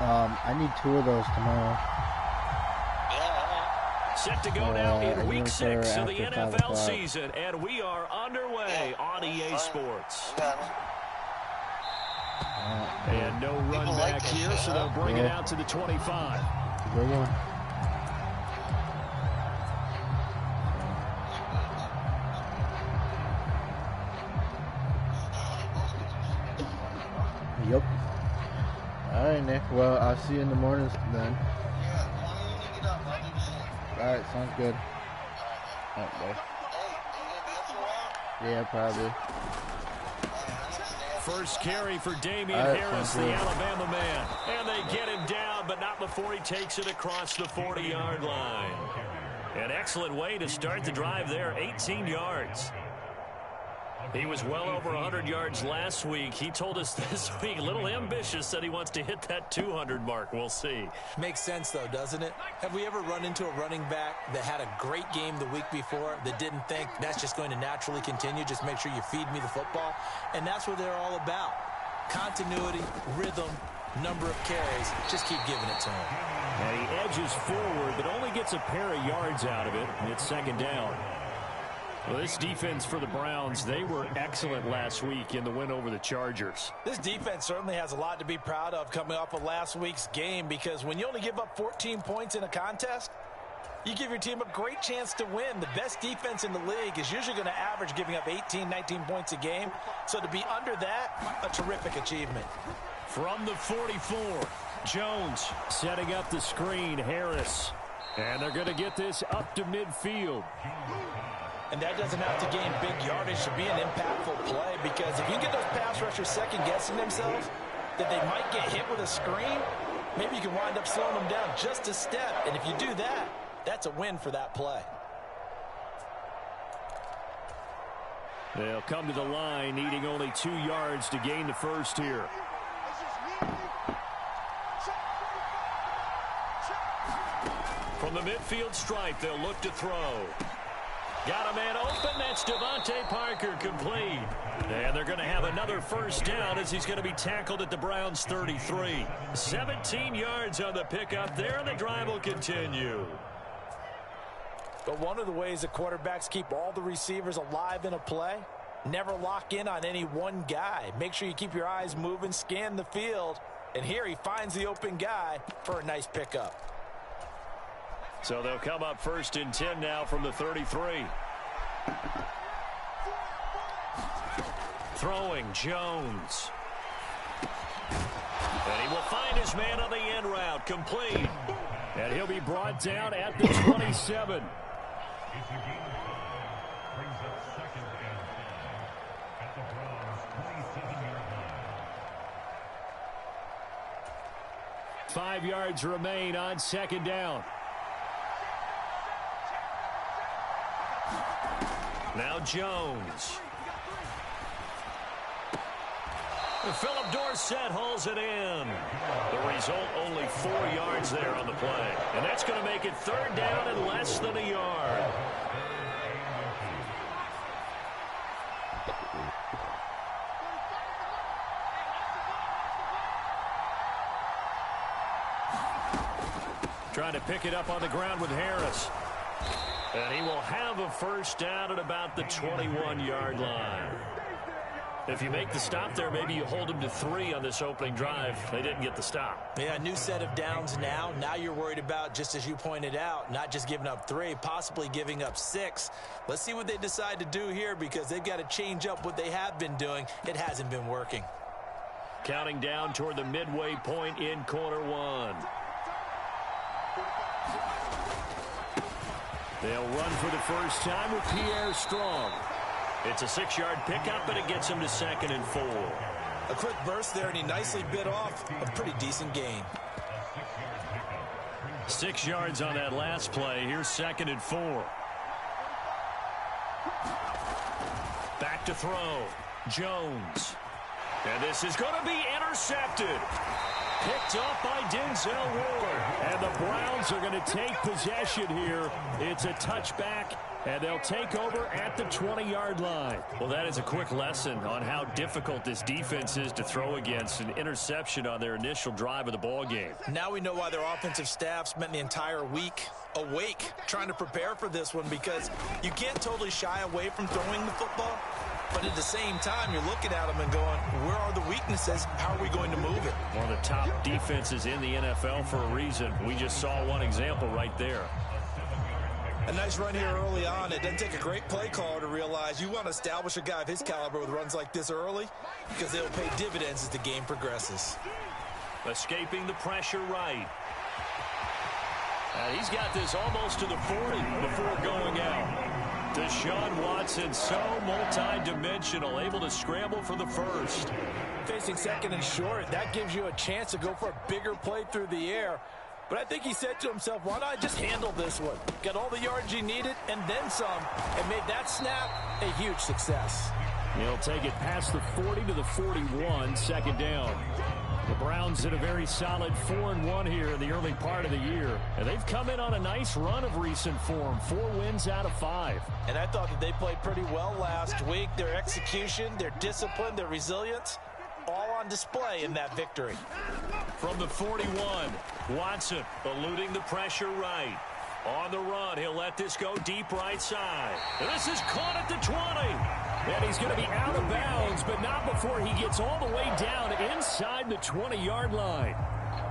I need 2 of those tomorrow. Set to go now in week 6 of the NFL season, and we are underway on EA Sports. And no run back here, so they'll bring it out to the 25. Good one. Yep. All right, Nick. Well, I'll see you in the mornings then. All right, sounds good. All right, bye. Yeah, probably. First carry for Damian Harris, the Alabama man. And they get him down, but not before he takes it across the 40-yard line. An excellent way to start the drive there, 18 yards. He was well over 100 yards last week. He told us this week, a little ambitious, said he wants to hit that 200 mark. We'll see. Makes sense, though, doesn't it? Have we ever run into a running back that had a great game the week before that didn't think that's just going to naturally continue? Just make sure you feed me the football. And that's what they're all about. Continuity, rhythm, number of carries. Just keep giving it to him. And he edges forward, but only gets a pair of yards out of it. And it's second down. Well, this defense for the Browns, they were excellent last week in the win over the Chargers. This defense certainly has a lot to be proud of coming off of last week's game, because when you only give up 14 points in a contest, you give your team a great chance to win. The best defense in the league is usually going to average giving up 18, 19 points a game. So to be under that, a terrific achievement. From the 44, Jones setting up the screen, Harris. And they're going to get this up to midfield. And that doesn't have to gain big yardage to be an impactful play, because if you get those pass rushers second-guessing themselves that they might get hit with a screen, maybe you can wind up slowing them down just a step. And if you do that, that's a win for that play. They'll come to the line, needing only 2 yards to gain the first here. From the midfield stripe, they'll look to throw. Got a man open. That's Devontae Parker, complete. And they're going to have another first down as he's going to be tackled at the Browns' 33. 17 yards on the pickup there, and the drive will continue. But one of the ways that quarterbacks keep all the receivers alive in a play, never lock in on any one guy. Make sure you keep your eyes moving, scan the field. And here he finds the open guy for a nice pickup. So they'll come up first and 10 now from the 33. Throwing, Jones. And he will find his man on the end route, complete. And he'll be brought down at the 27. 5 yards remain on second down. Now Jones. Philip Dorsett hauls it in. The result, only 4 yards there on the play. And that's going to make it third down and less than a yard. Trying to pick it up on the ground with Harris. And he will have a first down at about the 21-yard line. If you make the stop there, maybe you hold them to 3 on this opening drive. They didn't get the stop. Yeah, new set of downs now. Now you're worried about, just as you pointed out, not just giving up 3, possibly giving up 6. Let's see what they decide to do here, because they've got to change up what they have been doing. It hasn't been working. Counting down toward the midway point in quarter 1. They'll run for the first time with Pierre Strong. It's a 6-yard pickup, and it gets him to 2nd and 4. A quick burst there, and he nicely bit off a pretty decent gain. 6 yards on that last play. Here's 2nd and 4. Back to throw. Jones. And this is going to be intercepted. Picked off by Denzel Ward. And the Browns are going to take possession here. It's a touchback And they'll take over at the 20-yard line. Well, that is a quick lesson on how difficult this defense is to throw against. An interception on their initial drive of the ball game. Now we know why their offensive staff spent the entire week awake trying to prepare for this one, because you can't totally shy away from throwing the football. But at the same time, you're looking at them and going, where are the weaknesses? How are we going to move it? One of the top defenses in the NFL for a reason. We just saw one example right there. A nice run here early on. It doesn't take a great play caller to realize you want to establish a guy of his caliber with runs like this early, because they'll pay dividends as the game progresses. Escaping the pressure right. And he's got this almost to the 40 before going out. Deshaun Watson, so multi-dimensional, able to scramble for the first. Facing second and short, that gives you a chance to go for a bigger play through the air. But I think he said to himself, why not just handle this one? Got all the yards he needed and then some, and made that snap a huge success. He'll take it past the 40 to the 41, second down. The Browns in a very solid 4-1 here in the early part of the year. And they've come in on a nice run of recent form, 4 wins out of 5. And I thought that they played pretty well last week. Their execution, their discipline, their resilience, all on display in that victory. From the 41, Watson eluding the pressure right. On the run, he'll let this go deep right side. And this is caught at the 20. And he's going to be out of bounds, but not before he gets all the way down inside the 20-yard line.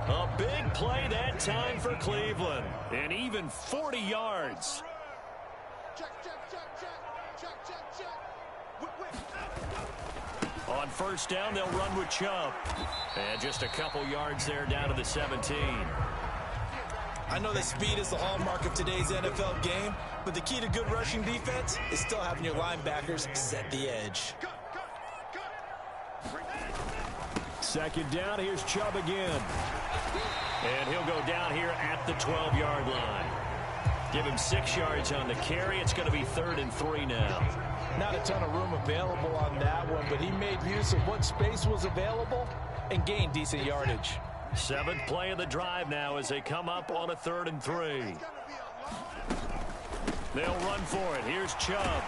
A big play that time for Cleveland. And even 40 yards. On first down, they'll run with Chubb. And just a couple yards there down to the 17. I know that speed is the hallmark of today's NFL game, but the key to good rushing defense is still having your linebackers set the edge. Second down, here's Chubb again. And he'll go down here at the 12-yard line. Give him 6 yards on the carry. It's going to be 3rd and 3 now. Not a ton of room available on that one, but he made use of what space was available and gained decent yardage. 7th play of the drive now as they come up on a 3rd and 3. They'll run for it. Here's Chubb.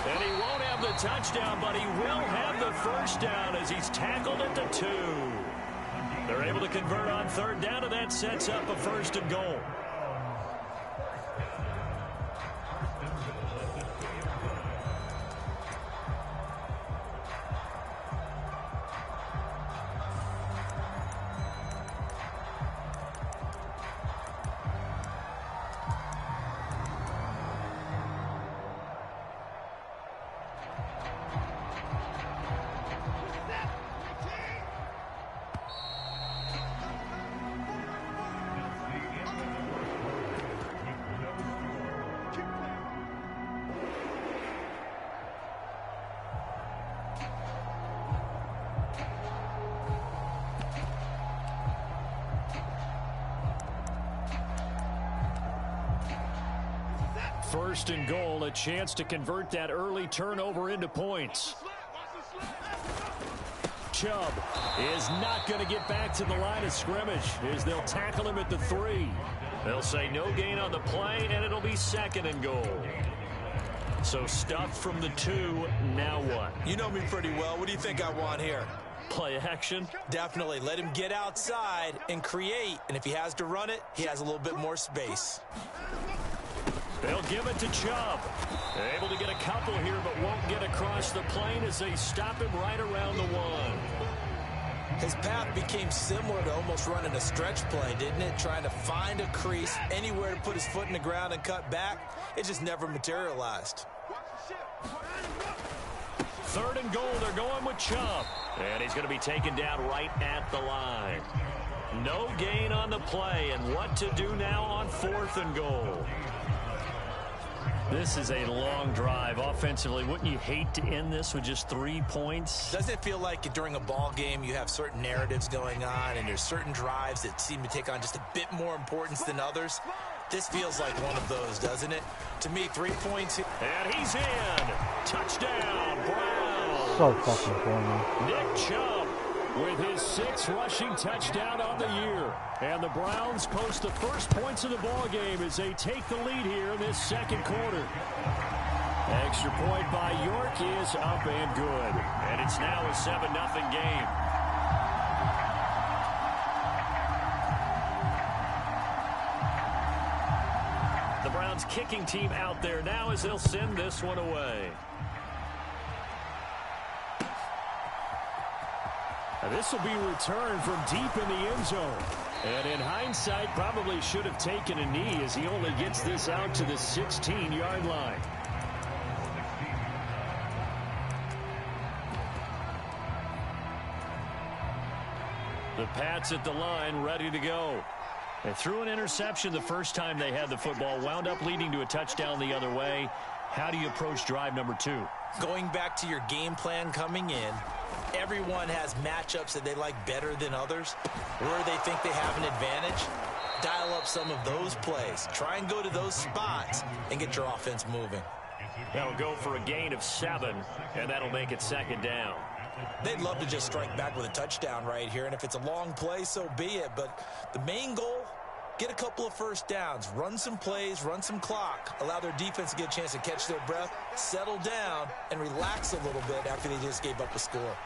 And he won't have the touchdown, but he will have the first down as he's tackled at the 2. They're able to convert on 3rd down, and that sets up a 1st and goal. First and goal, a chance to convert that early turnover into points. Chubb is not going to get back to the line of scrimmage as they'll tackle him at the 3. They'll say no gain on the play, and it'll be 2nd and goal. So stuffed from the 2, now what? You know me pretty well. What do you think I want here? Play action? Definitely. Let him get outside and create, and if he has to run it, he has a little bit more space. They'll give it to Chubb. They're able to get a couple here, but won't get across the plane as they stop him right around the 1. His path became similar to almost running a stretch play, didn't it? Trying to find a crease, anywhere to put his foot in the ground and cut back. It just never materialized. 3rd and goal, they're going with Chubb. And he's going to be taken down right at the line. No gain on the play, and what to do now on 4th and goal. This is a long drive offensively. Wouldn't you hate to end this with just 3 points? Doesn't it feel like during a ball game you have certain narratives going on and there's certain drives that seem to take on just a bit more importance than others? This feels like one of those, doesn't it? To me, 3 points. And he's in. Touchdown, Browns. So fucking corny. Nick Chubb with his 6th rushing touchdown on the year. And the Browns post the first points of the ball game as they take the lead here in this second quarter. Extra point by York is up and good. And it's now a 7-0 game. The Browns kicking team out there now as they'll send this one away. Now this will be returned from deep in the end zone. And in hindsight, probably should have taken a knee as he only gets this out to the 16-yard line. The Pats at the line, ready to go. They threw an interception the first time they had the football, wound up leading to a touchdown the other way. How do you approach drive number 2? Going back to your game plan coming in, everyone has matchups that they like better than others, where they think they have an advantage. Dial up some of those plays. Try and go to those spots and get your offense moving. That'll go for a gain of 7, and that'll make it 2nd down. They'd love to just strike back with a touchdown right here, and if it's a long play, so be it. But the main goal, get a couple of first downs, run some plays, run some clock, allow their defense to get a chance to catch their breath, settle down, and relax a little bit after they just gave up a score.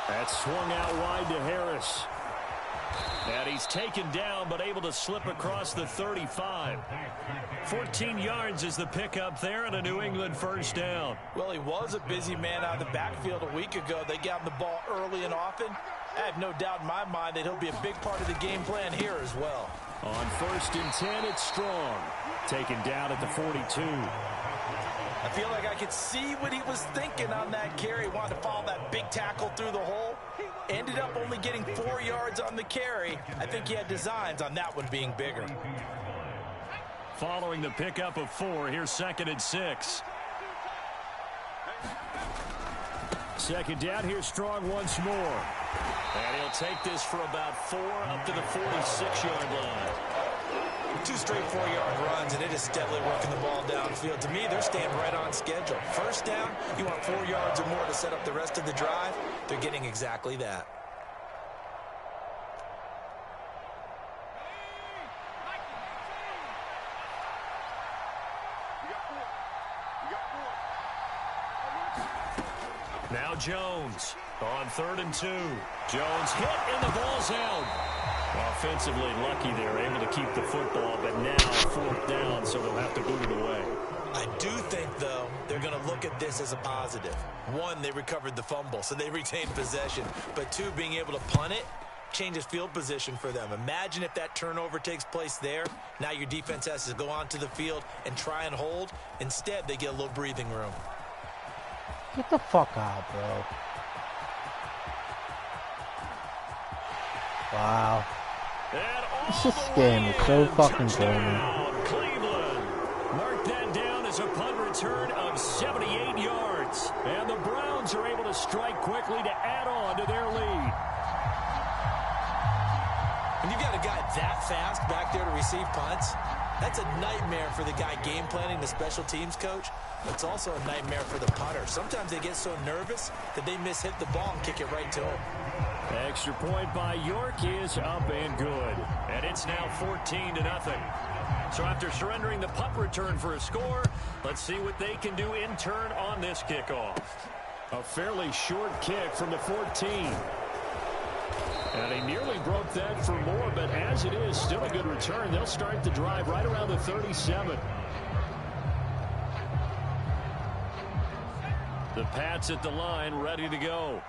That's swung out wide to Harris. And he's taken down, but able to slip across the 35. 14 yards is the pickup there, and a New England first down. Well, he was a busy man out of the backfield a week ago. They got him the ball early and often. I have no doubt in my mind that he'll be a big part of the game plan here as well. On 1st and 10, it's Strong. Taken down at the 42. I feel like I could see what he was thinking on that carry. He wanted to follow that big tackle through the hole. Ended up only getting 4 yards on the carry. I think he had designs on that one being bigger. Following the pickup of 4, here's 2nd and 6. 2nd down, here's Strong once more. And he'll take this for about 4 up to the 46-yard line. 2 straight 4-yard runs, and it is steadily working the ball downfield. To me, they're staying right on schedule. First down, you want 4 yards or more to set up the rest of the drive. They're getting exactly that. Now Jones on 3rd and 2. Jones hit, and the ball's out. Offensively lucky they're able to keep the football, but now 4th down, so they'll have to boot it away. I do think, though, they're going to look at this as a positive. 1, they recovered the fumble, so they retained possession. But 2, being able to punt it changes field position for them. Imagine if that turnover takes place there. Now your defense has to go onto the field and try and hold. Instead, they get a little breathing room. Get the fuck out, bro. Wow. This game is so fucking boring. Cleveland. Mark that down as a punt return of 78 yards. And the Browns are able to strike quickly to add on to their lead. When you've got a guy that fast back there to receive punts, that's a nightmare for the guy game planning, the special teams coach. It's also a nightmare for the punter. Sometimes they get so nervous that they mishit the ball and kick it right to him. Extra point by York is up and good. And it's now 14-0. So after surrendering the punt return for a score, let's see what they can do in turn on this kickoff. A fairly short kick from the 14. And he nearly broke that for more, but as it is, still a good return. They'll start the drive right around the 37. The Pats at the line, ready to go.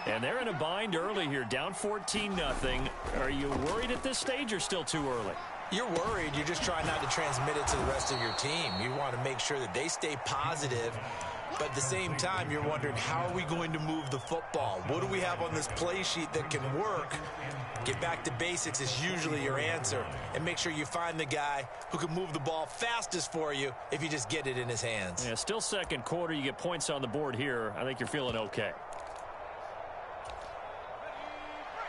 And they're in a bind early here, down 14-0. Are you worried at this stage or still too early? You're worried. You're just trying not to transmit it to the rest of your team. You want to make sure that they stay positive. But at the same time, you're wondering, how are we going to move the football? What do we have on this play sheet that can work? Get back to basics is usually your answer. And make sure you find the guy who can move the ball fastest for you if you just get it in his hands. Yeah, still second quarter. You get points on the board here. I think you're feeling okay.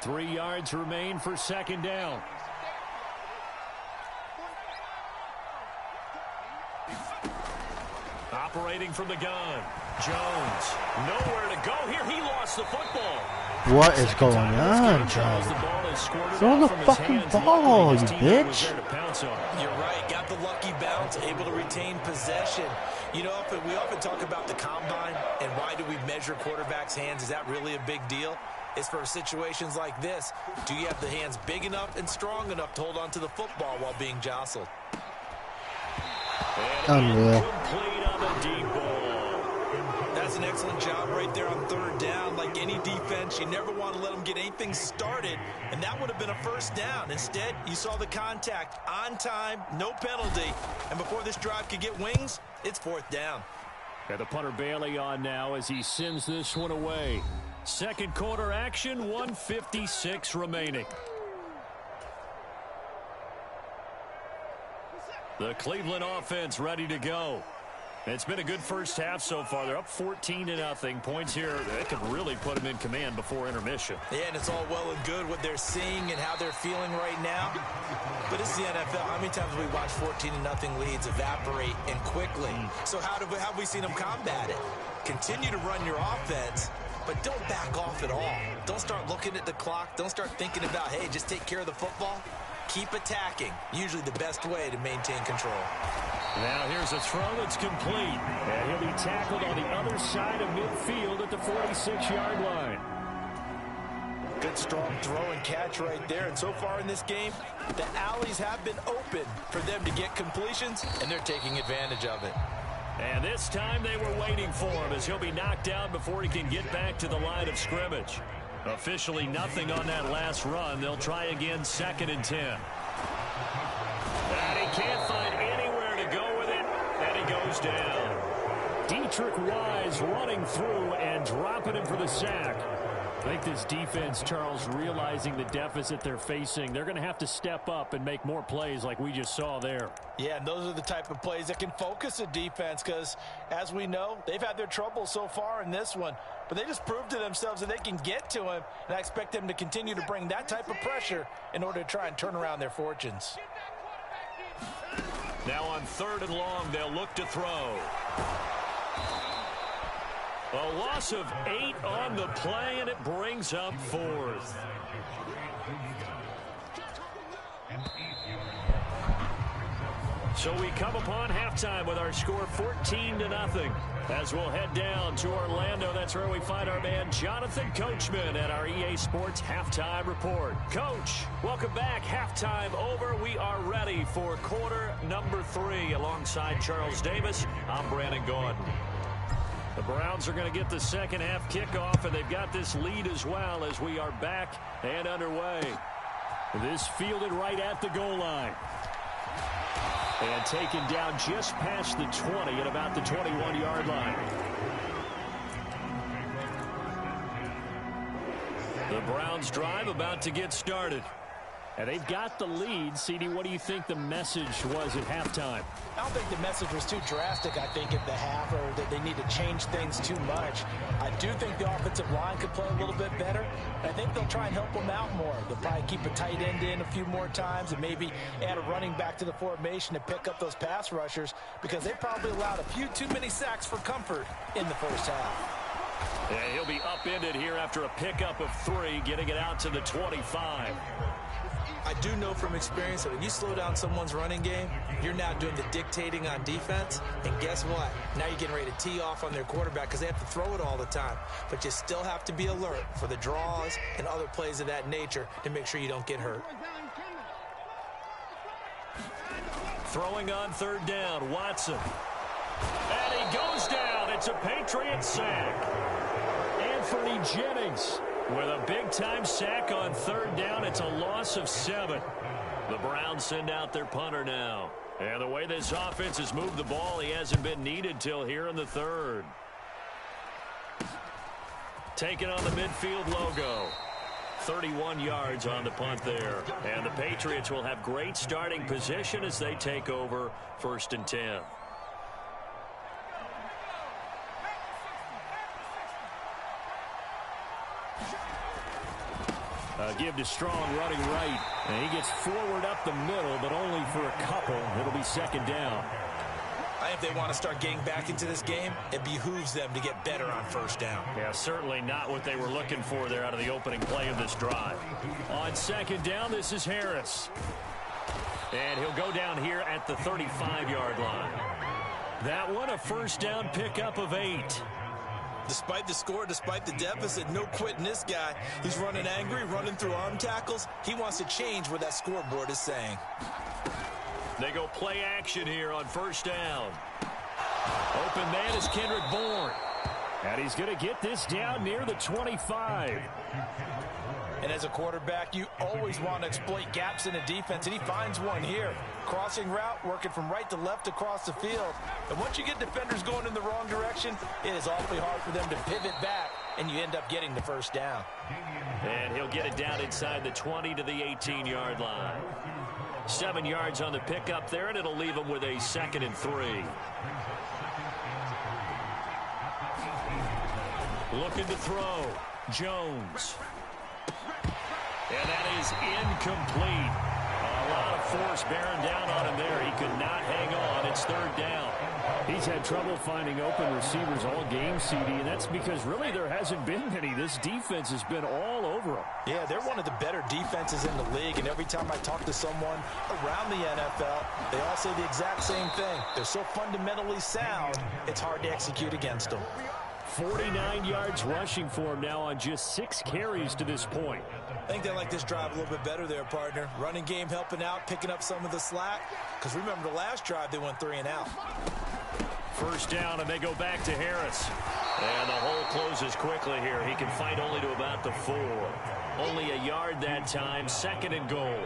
3 yards remain for 2nd down. operating from the gun. Jones, nowhere to go here. He lost the football. What is going on, John? Throw the fucking ball, you bitch. You're right. Got the lucky bounce, able to retain possession. You know, we often talk about the combine and why do we measure quarterbacks' hands. Is that really a big deal? It's for situations like this. Do you have the hands big enough and strong enough to hold on to the football while being jostled? Unreal. That's an excellent job right there on third down. Like any defense, you never want to let them get anything started, and that would have been a first down. Instead, you saw the contact on time, no penalty, and before this drive could get wings, it's fourth down. And the punter Bailey on now as he sends this one away. Second quarter action, 1:56 remaining. The Cleveland offense ready to go. It's been a good first half so far. They're up 14-0. Points here, they could really put them in command before intermission. Yeah, and it's all well and good what they're seeing and how they're feeling right now. But it's the NFL. How many times have we watched 14-0 leads evaporate and quickly? So how have we seen them combat it? Continue to run your offense, but don't back off at all. Don't start looking at the clock. Don't start thinking about, hey, just take care of the football. Keep attacking. Usually the best way to maintain control. Now here's a throw that's complete. And he'll be tackled on the other side of midfield at the 46-yard line. Good strong throw and catch right there. And so far in this game, the alleys have been open for them to get completions, and they're taking advantage of it. And this time they were waiting for him as he'll be knocked down before he can get back to the line of scrimmage. Officially nothing on that last run. They'll try again 2nd and 10. And he can't find anywhere to go with it. And he goes down. Dietrich Wise running through and dropping him for the sack. I think this defense, Charles, realizing the deficit they're facing, they're going to have to step up and make more plays like we just saw there. Yeah, and those are the type of plays that can focus a defense because, as we know, they've had their trouble so far in this one. But they just proved to themselves that they can get to him, and I expect them to continue to bring that type of pressure in order to try and turn around their fortunes. Now on 3rd and long, they'll look to throw. A loss of 8 on the play, and it brings up 4th. So we come upon halftime with our score 14-0. As we'll head down to Orlando, that's where we find our man Jonathan Coachman at our EA Sports Halftime Report. Coach, welcome back. Halftime over. We are ready for quarter number 3. Alongside Charles Davis, I'm Brandon Gaudin. The Browns are going to get the second half kickoff, and they've got this lead as well as we are back and underway. This fielded right at the goal line. And taken down just past the 20 at about the 21-yard line. The Browns drive about to get started. And they've got the lead. CD, what do you think the message was at halftime? I don't think the message was too drastic, I think, at the half, or that they need to change things too much. I do think the offensive line could play a little bit better. I think they'll try and help them out more. They'll probably keep a tight end in a few more times and maybe add a running back to the formation to pick up those pass rushers because they probably allowed a few too many sacks for comfort in the first half. Yeah, he'll be upended here after a pickup of 3, getting it out to the 25. I do know from experience that when you slow down someone's running game, you're now doing the dictating on defense. And guess what? Now you're getting ready to tee off on their quarterback because they have to throw it all the time. But you still have to be alert for the draws and other plays of that nature to make sure you don't get hurt. Throwing on 3rd down, Watson. And he goes down. It's a Patriot sack. Anthony Jennings with a big-time sack on 3rd down. It's a loss of 7. The Browns send out their punter now. And the way this offense has moved the ball, he hasn't been needed till here in the 3rd. Taking on the midfield logo. 31 yards on the punt there. And the Patriots will have great starting position as they take over 1st and 10. Give to Strong running right. And he gets forward up the middle, but only for a couple. It'll be 2nd down. If they want to start getting back into this game, it behooves them to get better on first down. Yeah, certainly not what they were looking for there out of the opening play of this drive. On second down, this is Harris. And he'll go down here at the 35-yard line. That one, a first down pickup of 8. Despite the score, despite the deficit, no quitting this guy. He's running angry, running through arm tackles. He wants to change what that scoreboard is saying. They go play action here on first down. Open man is Kendrick Bourne. And he's going to get this down near the 25. And as a quarterback, you always want to exploit gaps in a defense, and he finds one here. Crossing route, working from right to left across the field. And once you get defenders going in the wrong direction, it is awfully hard for them to pivot back, and you end up getting the first down. And he'll get it down inside the 20 to the 18-yard line. 7 yards on the pickup there, and it'll leave him with a 2nd and 3. Looking to throw. Jones. And that is incomplete. A lot of force bearing down on him there. He could not hang on. It's 3rd down. He's had trouble finding open receivers all game, CD, and that's because really there hasn't been any. This defense has been all over him. Yeah, they're one of the better defenses in the league, and every time I talk to someone around the NFL, they all say the exact same thing. They're so fundamentally sound, it's hard to execute against them. 49 yards rushing for him now on just 6 carries to this point. I think they like this drive a little bit better there, partner. Running game helping out, picking up some of the slack. Because remember the last drive, they went 3 and out. First down, and they go back to Harris. And the hole closes quickly here. He can fight only to about the 4. Only a yard that time, 2nd and goal.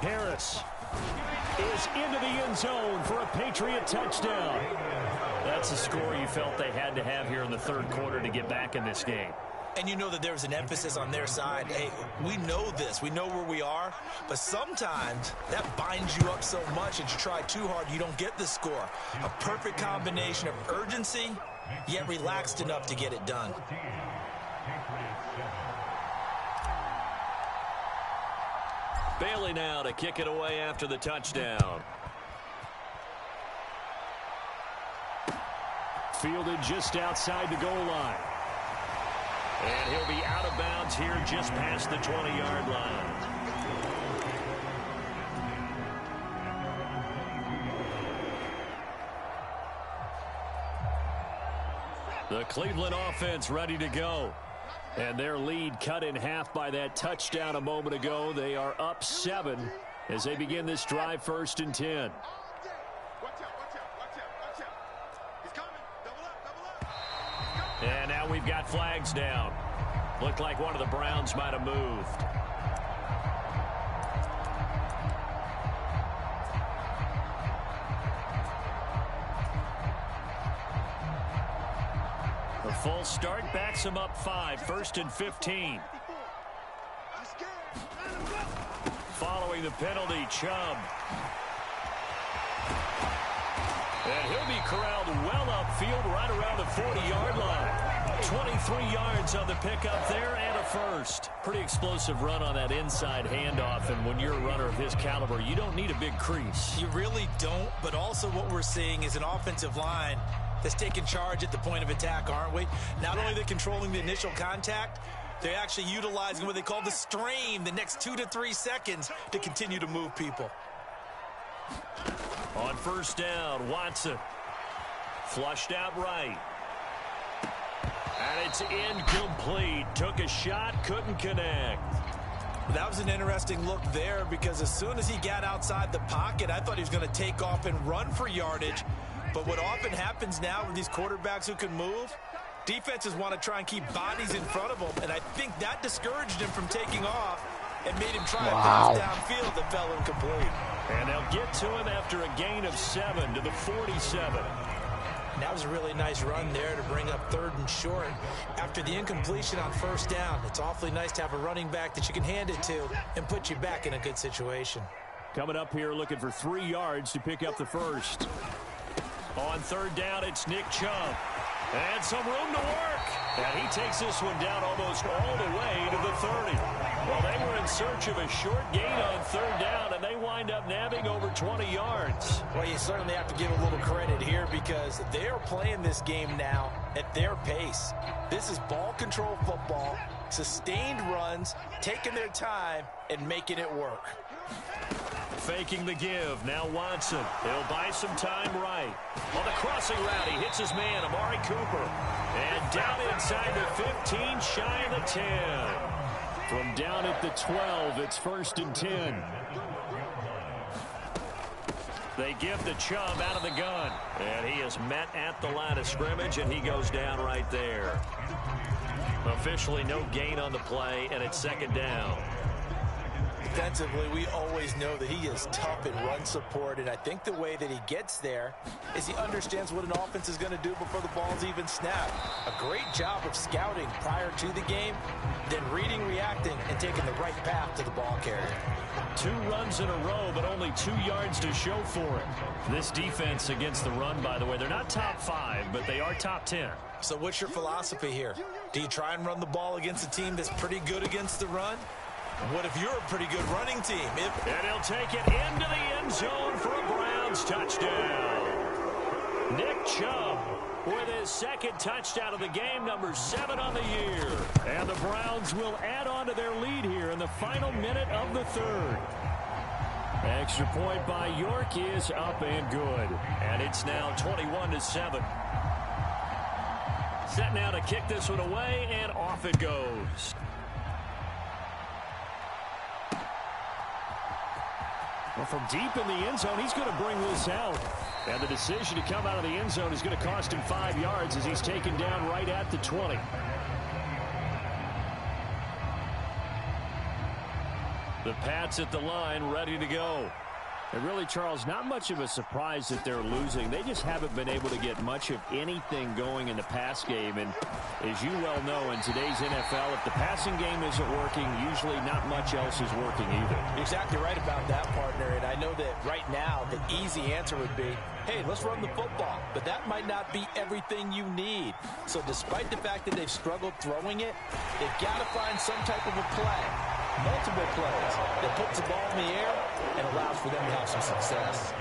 Harris is into the end zone for a Patriot touchdown. That's a score you felt they had to have here in the 3rd quarter to get back in this game. And you know that there was an emphasis on their side. Hey, we know this. We know where we are. But sometimes that binds you up so much that you try too hard, you don't get the score. A perfect combination of urgency, yet relaxed enough to get it done. Bailey now to kick it away after the touchdown. Fielded just outside the goal line. And he'll be out of bounds here just past the 20-yard line. The Cleveland offense ready to go. And their lead cut in half by that touchdown a moment ago. They are up 7 as they begin this drive, 1st and 10. And now we've got flags down. Looked like one of the Browns might have moved. The full start backs him up 5, 1st and 15. Following the penalty, Chubb. And he'll be corralled well upfield right around the 40-yard line. 23 yards on the pickup there and a first. Pretty explosive run on that inside handoff, and when you're a runner of his caliber, you don't need a big crease. You really don't, but also what we're seeing is an offensive line that's taking charge at the point of attack, aren't we? Not only are they controlling the initial contact, they're actually utilizing what they call the strain, the next 2 to 3 seconds, to continue to move people. On first down, Watson. Flushed out right. And it's incomplete. Took a shot, couldn't connect. That was an interesting look there because as soon as he got outside the pocket, I thought he was going to take off and run for yardage. But what often happens now with these quarterbacks who can move, defenses want to try and keep bodies in front of them. And I think that discouraged him from taking off and made him try a pass downfield that fell incomplete. And they'll get to him after a gain of 7 to the 47. That was a really nice run there to bring up 3rd and short. After the incompletion on first down, it's awfully nice to have a running back that you can hand it to and put you back in a good situation. Coming up here looking for 3 yards to pick up the first. On 3rd down, it's Nick Chubb. And some room to work. And he takes this one down almost all the way to the 30. Well, they were in search of a short gain on third down, and they wind up nabbing over 20 yards. Well, you certainly have to give a little credit here because they're playing this game now at their pace. This is ball control football, sustained runs, taking their time, and making it work. Faking the give. Now Watson. He'll buy some time right. On the crossing route, he hits his man, Amari Cooper. And down inside the 15, shy of the 10. From down at the 12, it's 1st and 10. They give the Chubb out of the gun. And he is met at the line of scrimmage, and he goes down right there. Officially no gain on the play, and it's 2nd down. Defensively, we always know that he is tough in run support, and I think the way that he gets there is he understands what an offense is going to do before the ball's even snapped. A great job of scouting prior to the game, then reading, reacting, and taking the right path to the ball carrier. 2 runs in a row, but only 2 yards to show for it. This defense against the run, by the way, they're not top 5, but they are top 10. So what's your philosophy here? Do you try and run the ball against a team that's pretty good against the run? What if you're a pretty good running team? And he'll take it into the end zone for a Browns touchdown. Nick Chubb with his 2nd touchdown of the game, number 7 on the year. And the Browns will add on to their lead here in the final minute of the 3rd. Extra point by York is up and good. And it's now 21-7. Set now to kick this one away, and off it goes. Well, from deep in the end zone, he's going to bring this out. And the decision to come out of the end zone is going to cost him 5 yards as he's taken down right at the 20. The Pats at the line, ready to go. And really, Charles, not much of a surprise that they're losing. They just haven't been able to get much of anything going in the pass game. And as you well know, in today's NFL, if the passing game isn't working, usually not much else is working either. You're exactly right about that, partner. And I know that right now the easy answer would be, hey, let's run the football. But that might not be everything you need. So despite the fact that they've struggled throwing it, they've got to find some type of a play. Multiple plays that puts the ball in the air and allows for them to have some success.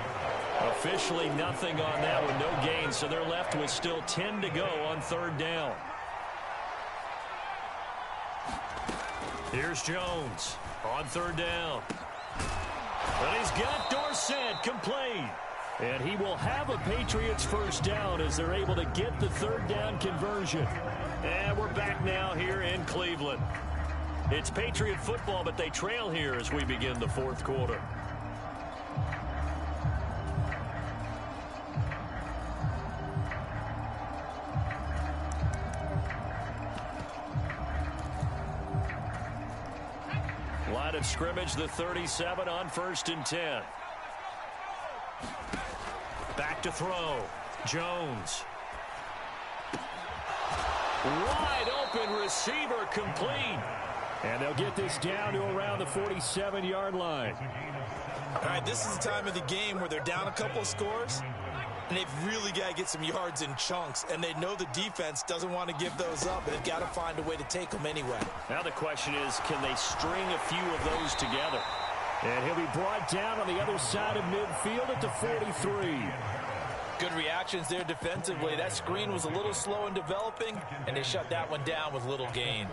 Officially nothing on that one, no gain, so they're left with still 10 to go on 3rd down. Here's Jones on 3rd down. And he's got Dorsett complete. And he will have a Patriots 1st down as they're able to get the 3rd down conversion. And we're back now here in Cleveland. It's Patriot football, but they trail here as we begin the 4th quarter. Line of scrimmage, the 37 on 1st and 10. Back to throw. Jones. Wide open receiver complete. And they'll get this down to around the 47-yard line. All right, this is the time of the game where they're down a couple of scores, and they've really got to get some yards in chunks, and they know the defense doesn't want to give those up, but they've got to find a way to take them anyway. Now the question is, can they string a few of those together? And he'll be brought down on the other side of midfield at the 43. Good reactions there defensively. That screen was a little slow in developing, and they shut that one down with little gain.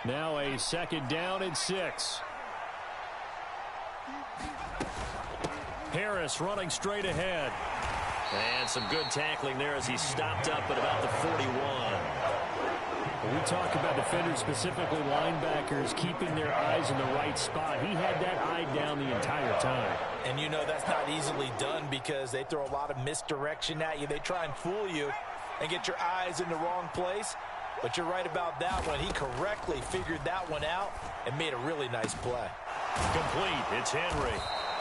Now a 2nd down and 6. Harris running straight ahead. And some good tackling there as he stopped up at about the 41. When we talk about defenders, specifically linebackers, keeping their eyes in the right spot, he had that eye down the entire time. And you know that's not easily done because they throw a lot of misdirection at you. They try and fool you and get your eyes in the wrong place. But you're right about that one. He correctly figured that one out and made a really nice play. Complete. It's Henry.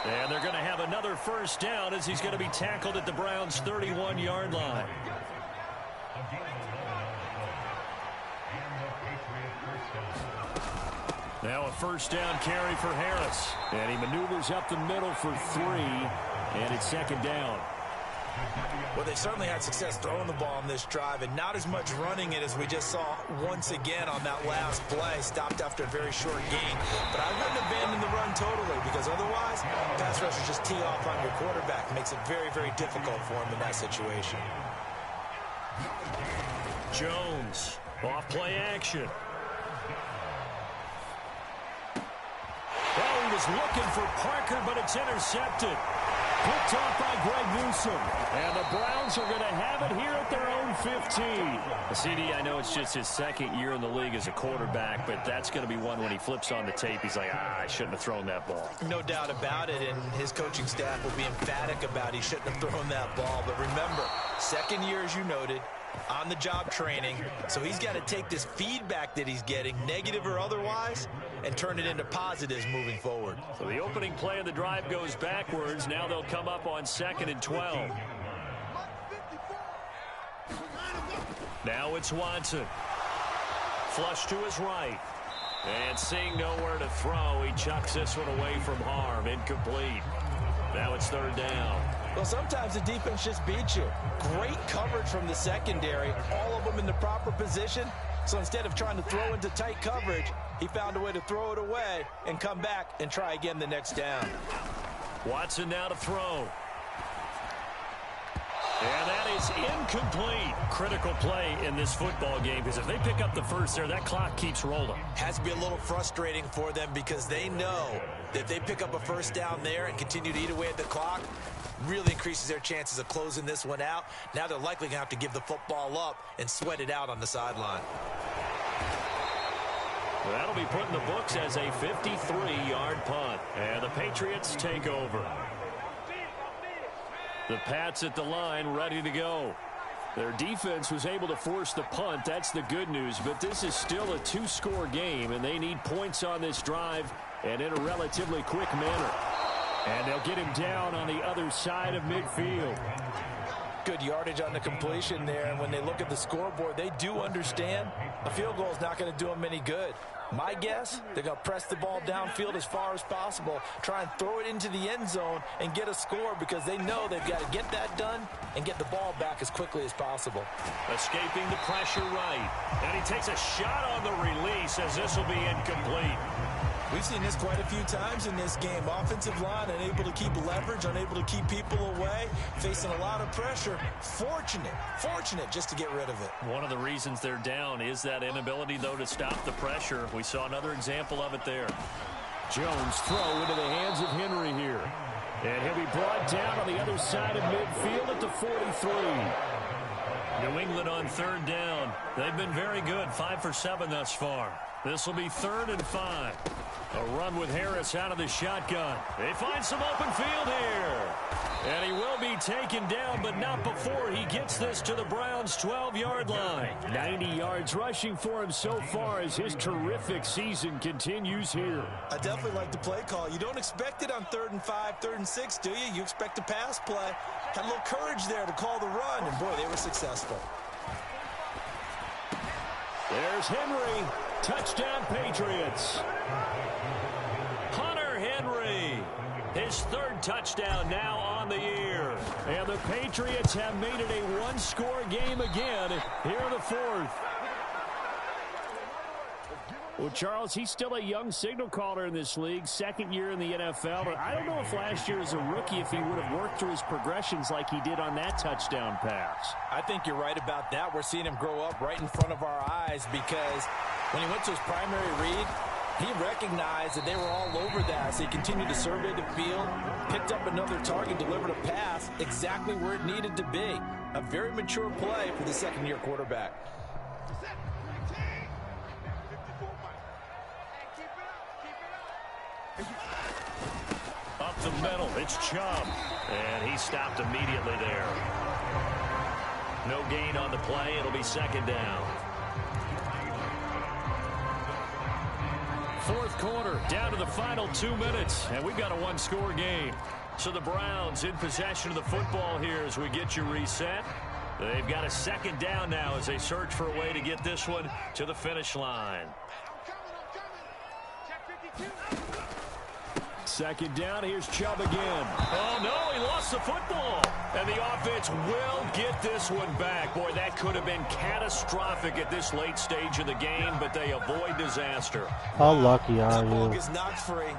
And they're going to have another 1st down as he's going to be tackled at the Browns' 31-yard line. Now a 1st down carry for Harris. And he maneuvers up the middle for 3. And it's 2nd down. Well, they certainly had success throwing the ball on this drive and not as much running it as we just saw once again on that last play. Stopped after a very short gain. But I wouldn't abandon the run totally because otherwise, pass rushers just tee off on your quarterback. Makes it very, very difficult for him in that situation. Jones, off play action. Oh, he was looking for Parker, but it's intercepted. Picked off by Greg Newsome. And the Browns are going to have it here at their own 15. CD, I know it's just his second year in the league as a quarterback, but that's going to be one when he flips on the tape. He's like, I shouldn't have thrown that ball. No doubt about it, and his coaching staff will be emphatic about he shouldn't have thrown that ball. But remember, second year, as you noted, on-the-job training, so he's got to take this feedback that he's getting, negative or otherwise, and turn it into positives moving forward. So the opening play of the drive goes backwards. Now they'll come up on 2nd and 12. Now it's Watson. Flush to his right. And seeing nowhere to throw, he chucks this one away from harm. Incomplete. Now it's 3rd down. Well, sometimes the defense just beats you. Great coverage from the secondary, all of them in the proper position. So instead of trying to throw into tight coverage, he found a way to throw it away and come back and try again the next down. Watson now to throw. And that is incomplete. Critical play in this football game because if they pick up the first there, that clock keeps rolling. Has to be a little frustrating for them because they know that if they pick up a first down there and continue to eat away at the clock, really increases their chances of closing this one out. Now they're likely going to have to give the football up and sweat it out on the sideline. Well, that'll be put in the books as a 53-yard punt. And the Patriots take over. The Pats at the line ready to go. Their defense was able to force the punt. That's the good news. But this is still a 2-score game, and they need points on this drive and in a relatively quick manner. And they'll get him down on the other side of midfield. Good yardage on the completion there. And when they look at the scoreboard, they do understand a field goal is not going to do them any good. My guess, they're going to press the ball downfield as far as possible, try and throw it into the end zone and get a score because they know they've got to get that done and get the ball back as quickly as possible. Escaping the pressure right. And he takes a shot on the release as this will be incomplete. We've seen this quite a few times in this game. Offensive line unable to keep leverage, unable to keep people away, facing a lot of pressure. Fortunate just to get rid of it. One of the reasons they're down is that inability, though, to stop the pressure. We saw another example of it there. Jones throw into the hands of Henry here. And he'll be brought down on the other side of midfield at the 43. New England on 3rd down. They've been very good, 5 for 7 thus far. This will be 3rd and 5. A run with Harris out of the shotgun. They find some open field here. And he will be taken down, but not before he gets this to the Browns' 12-yard line. 90 yards rushing for him so far as his terrific season continues here. I definitely like the play call. You don't expect it on 3rd and 5, 3rd and 6, do you? You expect a pass play. Had a little courage there to call the run, and boy, they were successful. There's Henry. Touchdown, Patriots. Hunter Henry. His 3rd touchdown now on the year. And the Patriots have made it a 1-score game again here in the 4th. Well, Charles, he's still a young signal caller in this league, 2nd year in the NFL. But I don't know if last year as a rookie, if he would have worked through his progressions like he did on that touchdown pass. I think you're right about that. We're seeing him grow up right in front of our eyes because when he went to his primary read, he recognized that they were all over that, so he continued to survey the field, picked up another target, delivered a pass exactly where it needed to be. A very mature play for the second-year quarterback. Up the middle, it's Chubb. And he stopped immediately there. No gain on the play. It'll be 2nd down. 4th quarter, down to the final 2 minutes, and we've got a 1-score game. So the Browns in possession of the football here as we get you reset. They've got a 2nd down now as they search for a way to get this one to the finish line. Second down, here's Chubb again. Oh, no, he lost the football. And the offense will get this one back. Boy, that could have been catastrophic at this late stage of the game, but they avoid disaster. How lucky are That ball you? gets knocked free,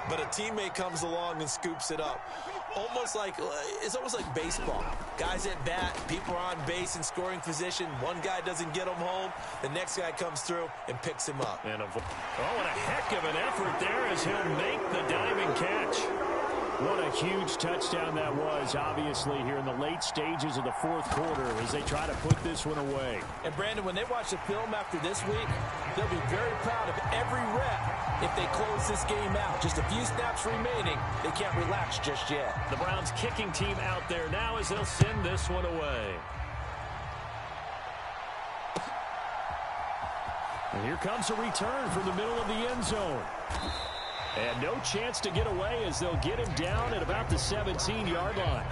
but a teammate comes along and scoops it up. It's almost like baseball. Guys at bat, people are on base in scoring position. One guy doesn't get him home. The next guy comes through and picks him up. And a heck of an effort there as he'll make the diving catch. What a huge touchdown that was, obviously, here in the late stages of the fourth quarter as they try to put this one away. And, Brandon, when they watch the film after this week, they'll be very proud of every rep if they close this game out. Just a few snaps remaining. They can't relax just yet. The Browns kicking team out there now as they'll send this one away. And here comes a return from the middle of the end zone. And no chance to get away as they'll get him down at about the 17-yard line.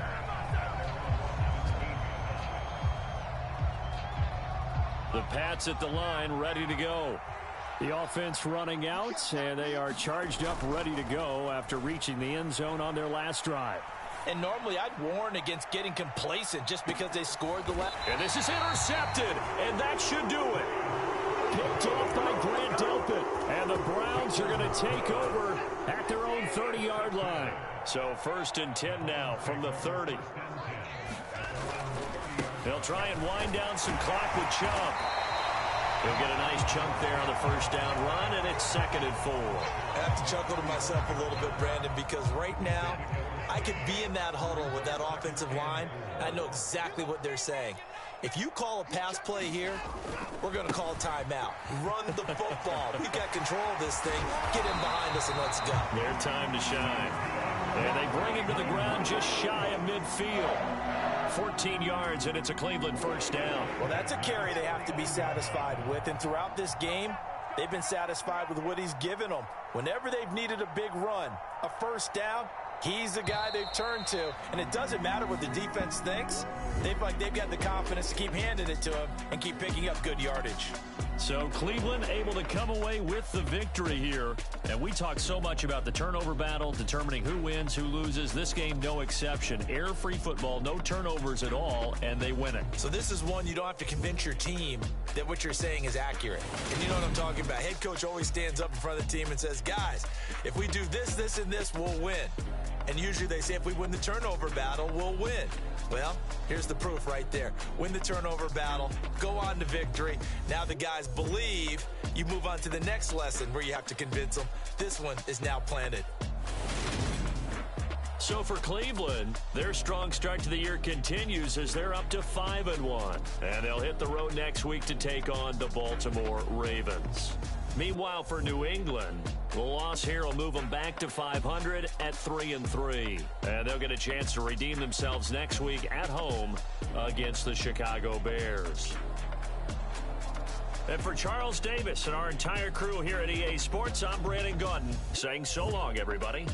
The Pats at the line, ready to go. The offense running out, and they are charged up, ready to go after reaching the end zone on their last drive. And normally I'd warn against getting complacent just because they scored the last. And this is intercepted, and that should do it. Picked off by Grant Delpit. And the Browns are going to take over at their own 30-yard line. So 1st and 10 now from the 30. They'll try and wind down some clock with Chubb. He'll get a nice chunk there on the first down run, and it's 2nd and 4. I have to chuckle to myself a little bit, Brandon, because right now I could be in that huddle with that offensive line. I know exactly what they're saying. If you call a pass play here, we're going to call timeout. Run the football. We got control of this thing. Get in behind us and let's go. Their time to shine. And they bring him to the ground just shy of midfield. 14 yards, and it's a Cleveland first down. Well, that's a carry they have to be satisfied with. And throughout this game, they've been satisfied with what he's given them. Whenever they've needed a big run, a first down, he's the guy they've turned to. And it doesn't matter what the defense thinks. They've got the confidence to keep handing it to him and keep picking up good yardage. So Cleveland able to come away with the victory here. And we talk so much about the turnover battle, determining who wins, who loses. This game, no exception. Error-free football, no turnovers at all, and they win it. So this is one you don't have to convince your team that what you're saying is accurate. And you know what I'm talking about. Head coach always stands up in front of the team and says, guys, if we do this, this, and this, we'll win. And usually they say if we win the turnover battle, we'll win. Well, here's the proof right there. Win the turnover battle, go on to victory. Now the guys believe. You move on to the next lesson where you have to convince them. This one is now planted. So for Cleveland, their strong start to the year continues as they're up to 5-1. And they'll hit the road next week to take on the Baltimore Ravens. Meanwhile, for New England, the loss here will move them back to 500 at 3-3. And they'll get a chance to redeem themselves next week at home against the Chicago Bears. And for Charles Davis and our entire crew here at EA Sports, I'm Brandon Gaudin saying so long, everybody.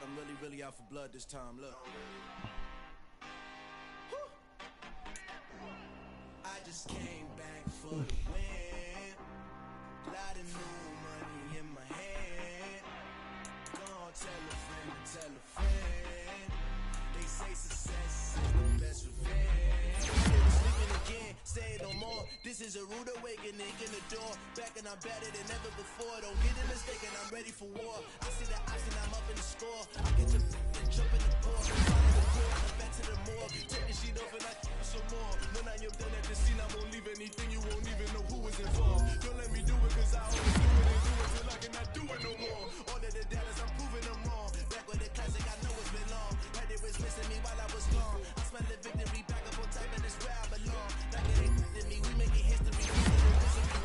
I'm really out for blood this time. Look. I just came back for the win. Lot of new money in my hand. Gonna tell a friend to tell a friend. They say success is the best revenge. Sleeping again, say it no more. This is a rude awakening in the door. Back and I'm better than ever before. Don't get it mistaken, I'm ready for war. I see the option, I'm up in the score. I get to jump in the pool. Follow the pool, I'm back to the morgue. Take the sheet off and I some more. When I am done at the scene, I won't leave anything. You won't even know who was involved. Don't let me do it, cause I always do it and do it till I cannot do it no more. All of the doubters, I'm proving them wrong. Back with the classic, I know it's been long. Heard they was missing me while I was gone. I smell the victory, back up on time, and it's where I belong. Like it ain't to me, we making history. We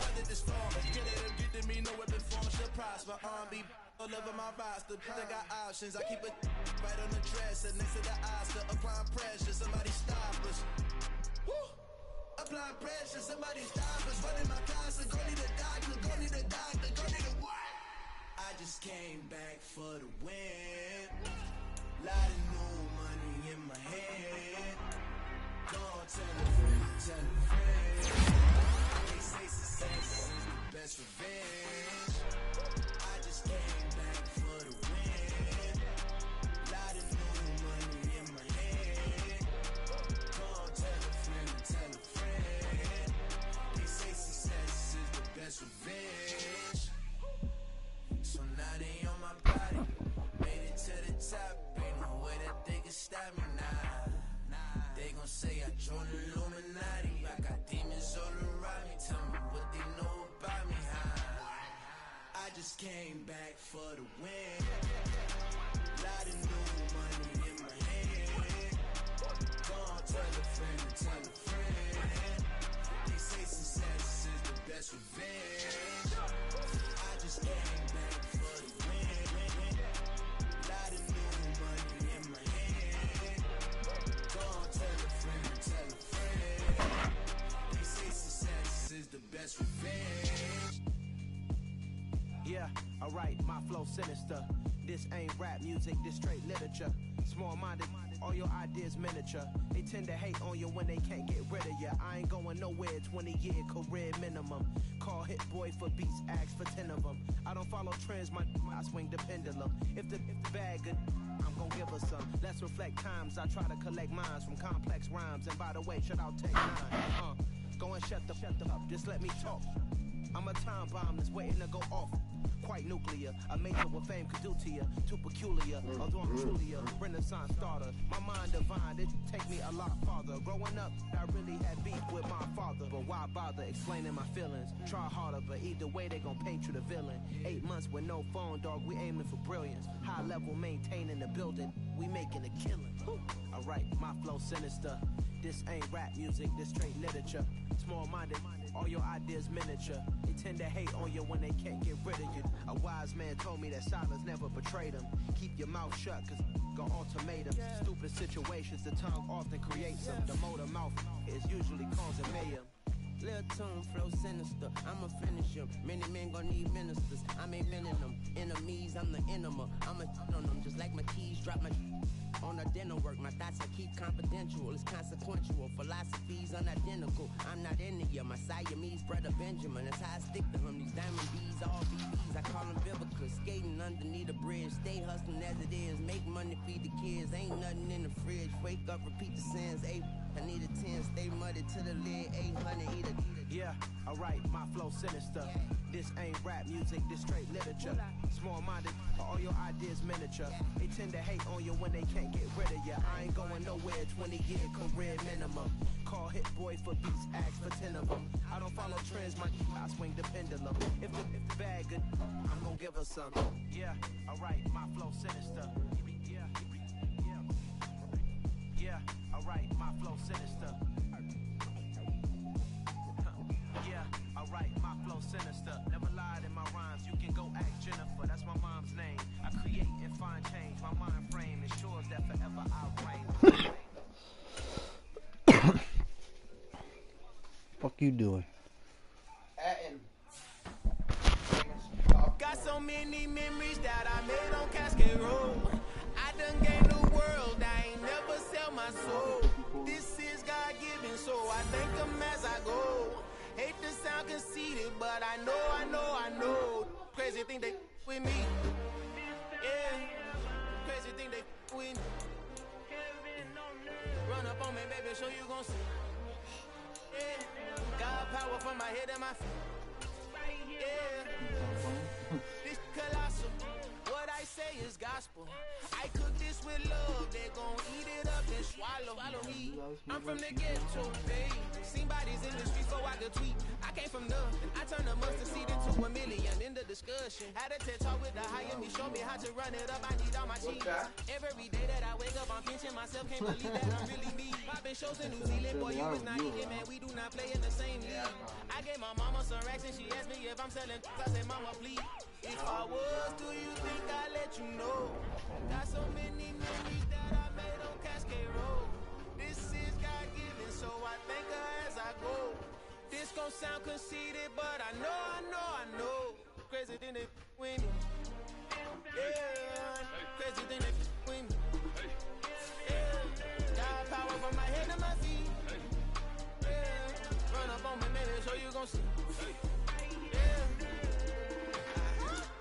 weathered this storm. Get it and get to me, no weapon form should prosper. R&B all over my roster. I got options, I keep it right on the dresser. Next to the Oscar, applying pressure. Somebody stop us. Woo! Applying pressure, somebody stop us. Running my closet, go need a doctor, go need a doctor, go need a what? I just came back for the win. Lot of new money in my hand. Gonna tell a friend, tell a friend. They say success is the best revenge. I just came back for the win. Lot of new money in my hand. Gonna tell a friend, tell a friend. They say success is the best revenge. So now they on my body. Made it to the top. Ain't no way that they can stop me now. They gon' say I joined the Illuminati. I got demons all around me. Tell me what they know about me, huh? I just came back for the win. Lot of new money in my hand. Gonna tell a friend to tell a friend. They say success is the best revenge. I just came back for the win. Lot of new money in my hand. Gonna tell a friend to tell a friend. They say success is the best revenge. Yeah, alright, my flow sinister. This ain't rap music, this straight literature. Small-minded, all your ideas miniature. They tend to hate on you when they can't get rid of you. I ain't going nowhere, 20-year career minimum. Call Hit Boy for beats, ask for 10 of them. I don't follow trends, I swing the pendulum. If the bag good, I'm gon' give her some. Let's reflect times, I try to collect minds from complex rhymes. And by the way, shout out Tech 9. Go and shut the up, just let me talk. I'm a time bomb that's waiting to go off. Quite nuclear, a major what fame could do to you. Too peculiar, although I'm truly a renaissance starter. My mind divine, it take me a lot farther. Growing up, I really had beef with my father. But why bother explaining my feelings? Try harder, but either way they gon' paint you the villain. 8 months with no phone, dog, we aiming for brilliance. High level maintaining the building, we making a killing. Alright, my flow sinister. This ain't rap music, this straight literature. Small-minded, all your ideas miniature. They tend to hate on you when they can't get rid of you. A wise man told me that silence never betrayed him. Keep your mouth shut, cause go ultimatum. Stupid situations, the tongue often creates them. The motor mouth is usually causing mayhem. Lil' tune, flow sinister, I'ma finish him. Many men gon' need ministers, I'm a men in them. Enemies, I'm the enema, I'ma on them. Just like my keys, drop my on a dinner work. My thoughts I keep confidential, it's consequential. Philosophies unidentical, I'm not in it. My Siamese brother Benjamin, that's how I stick to him. These diamond B's, all BBs, I call them biblical. Skating underneath a bridge, stay hustling as it is. Make money, feed the kids, ain't nothing in the fridge. Wake up, repeat the sins, I need a 10, stay muddy to the lid, 800, eat a. Yeah, alright, my flow sinister. This ain't rap music, this straight literature. Small-minded, all your ideas miniature. They tend to hate on you when they can't get rid of you. I ain't going nowhere, 20-year career minimum. Call Hit Boy for beats, ask for 10 of them. I don't follow trends, I swing the pendulum. If the bag good, I'm gon' give her some. Yeah, alright, my flow sinister. Yeah, alright, my flow sinister. Yeah, alright, my flow sinister. Never lied in my rhymes, you can go ask Jennifer, that's my mom's name. I create and find change, my mind frame ensures that forever I reign. Fuck you doing? Got so many memories that I made on Cascade Road. from my head to my feet. Yeah. This colossal. What I say is gospel. I cook this with love. They gon' eat it up and swallow me. I'm from the ghetto, babe. Seen bodies in the streets so I could tweet. I came from nothing. I turned a mustard seed into $1 million. In the discussion, had a TED talk with the higher me. Show me how to run it up. I need all my cheese. Every day that I wake up, I'm pinching myself. Can't believe that I'm really me. Popping shows in New Zealand, boy, you was not eating, man. We do not play in the same league. I gave my mama some racks and she asked me if I'm selling. I said, mama, please. If I was, do you think I'd let you know? Got so many memories that I made on Cascade Road. This is God-given, so I thank her as I go. This gon' sound conceited, but I know. Crazy than it with me. Yeah, crazy than it with me. Yeah, got power from my head to my feet. Yeah, run up on me, maybe so you gon' see. Yeah.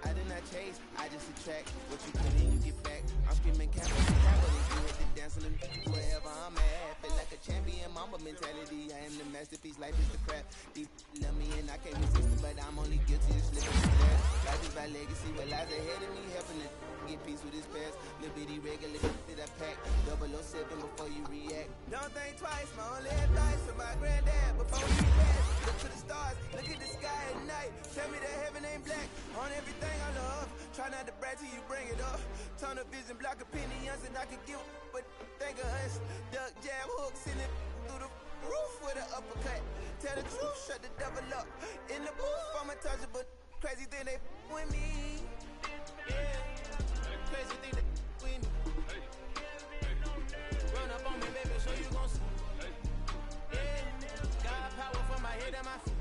I did not chase, I just attract. What you put in, you get back. I'm screaming capital. If you hit the dance and wherever I'm at. Feel like a champion, mama mentality. I am the masterpiece, life is the crap. Deep love me and I can't resist it, but I'm only guilty of slipping through that. Life is by legacy, what lies ahead of me, helping it get peace with his past. Little bitty regular that I pack. 007 before you react. Don't think twice, my only advice to my granddad before you pass. Look to the stars, look at the sky at night. Tell me that heaven ain't black on everything I love. Try not to brag till you bring it up. Tunnel vision, block opinions, and I can give but think of us. Duck jab hooks in it through the roof with an uppercut. Tell the truth, shut the devil up. In the booth, I'm untouchable. Crazy thing they with me. Yeah, crazy thing they with me. Run up on me, baby, so you gon' see. Yeah, got power from my head and my feet.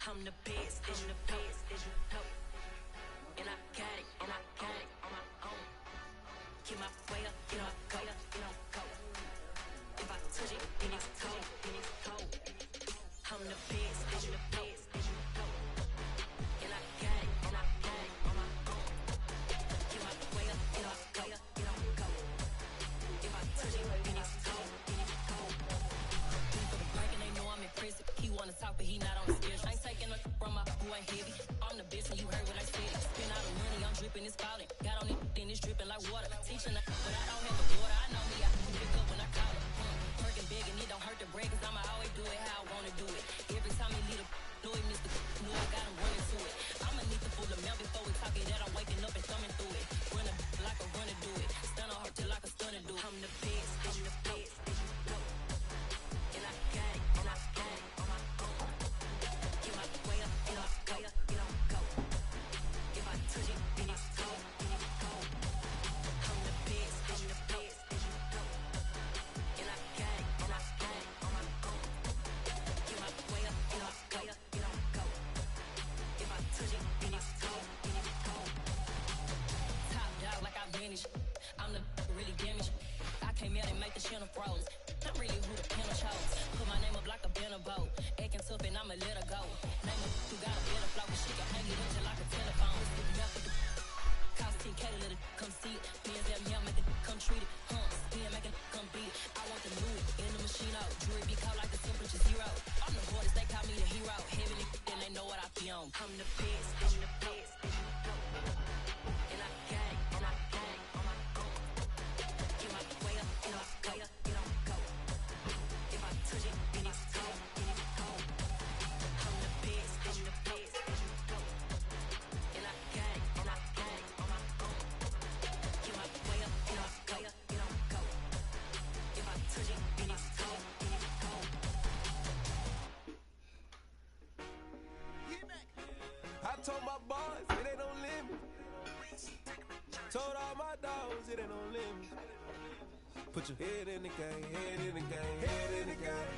I'm the best, I'm the best, and I got it, on my own. Get my way up, get my go, go. If I touch it, then it's cold, I'm the best, and I got it, on my own. Get my way up, get my go. If I touch it, then it's cold. For the break and they know I'm in prison. He wanna talk, but he not on the schedule. I ain't taking no from my boy heavy. I'm the best and you heard what I said. Spend all the money, I'm dripping, it's falling. Got on it, then it's dripping like water. Teaching but I don't have the water. I know me, I can pick up when I call it. Working big and it don't hurt to break, cause I'ma always do it how I wanna do it. Every time he lead a know it, Mr. Know I got him running to it. I'ma need the full amount before we talk it that I'm waking up and thumbing through it. Running like a runner do it. Stun on her till like a stunner do it. I'm the best, and I got it, and I got it on my own. Get my way up, get my go. If I touch it, then it's cold. I'm the best, and I got it, and I got it on my own. Get my way up, get my go. If I touch it, then it's cold. Top dog like I vanished. I'm the really damaged. I came out and make the channel froze. I'm really who the panel chose. Put my name up like a banner boat. Acting tough and I'ma let her go. Name her who got a better flow. She can hang it up just like a telephone. Cost 10K to let it come see it. Bands that me, make it come treat it. Spin, make it come beat it. I want the new in the machine out. Jewelry be cold like the temperature 0. I'm the boys, they call me the hero. Heavy then they know what I be on. I'm the best, and I got it, and I got it on my own. Get my way up, and I go. If I touch it, then it's cold. I'm the best, and I got it, and I got it on my own. Get my way up, and I go. If I touch it, then it's cold. I told my boys it ain't no limit. Told all my dogs it ain't no limit. Put your head in the game, head in the game, head in the game.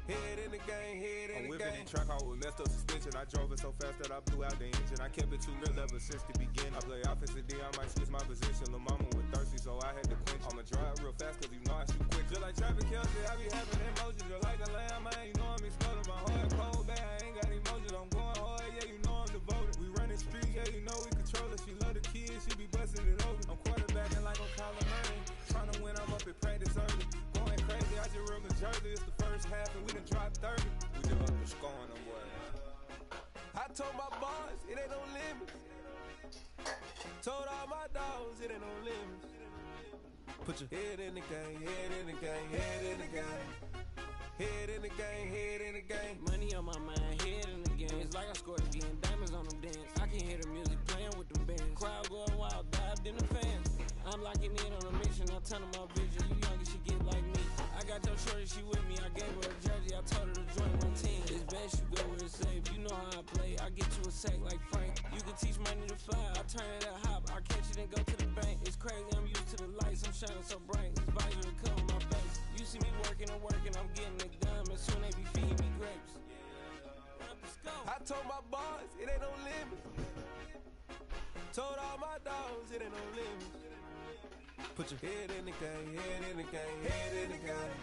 Head in the game, head in the game. I'm whipping in track, I was messed up suspension. I drove it so fast that I blew out the engine. I kept it too real ever since the beginning. I play offense and D, I might switch my position. Lil' mama was thirsty, so I had to quench. I'ma drive real fast, cause you know I shoot quick. Just like Travis Kelce, I be having emotions. Just like a she be busting it open. I'm quarterbacking like I'm Kyler Murray. Trying to win, I'm up at practice early. Going crazy, I just rode the jersey. It's the first half and we done dropped 30. We just up the score on them boys. I told my boys, it ain't no limits. Told all my dogs, it ain't no limits. Put your head in the game, head in the game, head in the game. Head in the game, head in the game. Money on my mind, head in the game. It's like I scored again, diamonds on them dance. I can hear the music playing with them bands. Crowd going wild, dived in the fans. I'm locking in on a mission, I turn my vision. You young and she get like me. I got your shorty, she with me. I gave her a jersey, I told her to join my team. It's best you go where it's safe. You know how I play, I get you a sack like Frank. You can teach money to fly, I turn it a hop. I catch it and go to the bank. It's crazy, I'm used to the lights, I'm shining so bright. This visor to cover my face. You see me working and working, I'm getting it done. And soon they be feeding me grapes. I told my boys, it ain't no limits. Told all my dogs, it ain't no limits. Put your head in the game, head in the game, head in the game.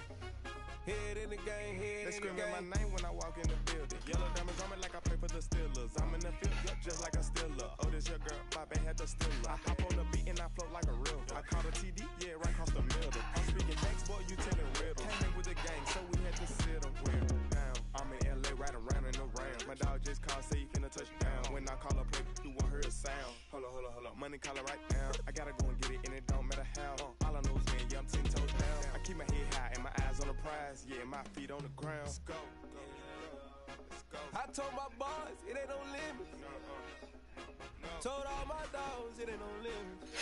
Head in the game, head in the game. They screaming my name when I walk in the building. Yellow diamonds on me like I play for the Steelers. I'm in the field, yep, just like a Steeler. Oh, this your girl, Bobby had the Steeler. I hop on the beat and I float like a river. I caught a TD, yeah, right across the middle. I'm speaking next, boy, you telling riddles. Came in with the gang, so we had to sit them down. I'm in LA, riding around in the round. My dog just called, say he finna touch down. When I call a play, you won't hear a sound. Hold up, money calling right now. I gotta go and get it, and it don't matter how. All I know is, man, yeah, I'm 10 toes down. I keep my head high and my eyes on the prize. Yeah, my feet on the ground. Let's go. I told my boys, it ain't no limits. Told all my dogs, it ain't no limits.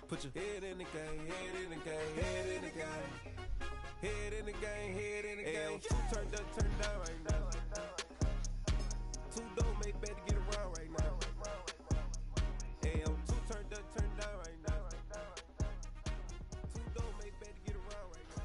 Put your head in the game, head in the game, head in the game. Head in the game, head in the game. Two turned up, turned down right now. Two don't make bad to get around right now. Two turned up, turned down right now. Two don't make bad to get around right now.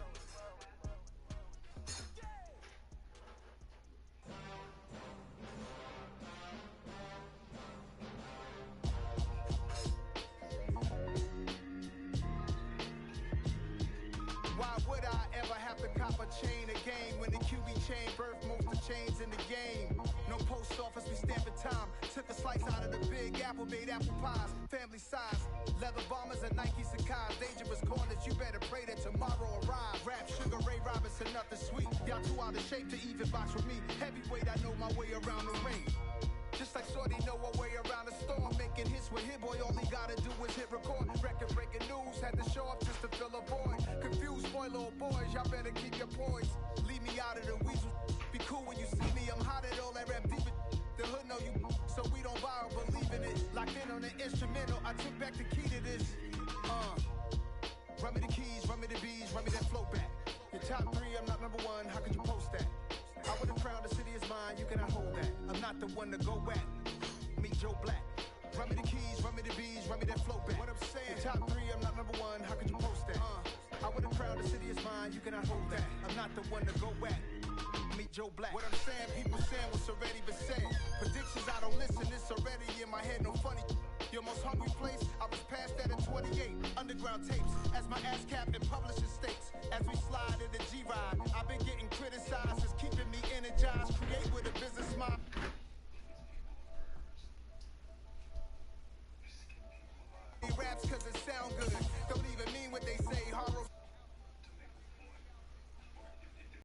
Why would I ever have to cop a chain again when the QB chain birthed most of the chains in the game? No post office, we stamping time. Took a slice out of the big apple, made apple pies. Family size, leather bombers and Nike Sacai's. Dangerous corners, you better pray that tomorrow arrives. Rap Sugar Ray Robinson, nothing sweet. Y'all too out of shape to even box with me. Heavyweight, I know my way around the ring. Just like Shorty know her way around the storm. Making hits with Hit Boy, all he gotta do is hit record. Record breaking news, had to show up just to fill a void. Confused boy, little boys, y'all better keep your poise. Leave me out of the weasel. Be cool when you see me, I'm hot at all that rap deep. The hood know you, so we don't borrow, believe in it. Locked in on the instrumental, I took back the key to this. Run me the keys, run me the bees, run me that flow back. Your top three, I'm not number one, how could you post that? I would have crowned the city is mine, you cannot hold that. I'm not the one to go at. Meet Joe Black. Run me the keys, run me the bees, run me that flow back. What I'm saying, your top three, I'm not number one, how could you post that? I would have crowned the city is mine, you cannot hold that. I'm not the one to go at. Meet Joe Black. What I'm saying, people saying what's already been said. Predictions, I don't listen, it's already in my head, no funny. Your most hungry place, I was past that in 28. Underground tapes, as my ass cap in publishing states. As we slide in the G-Ride,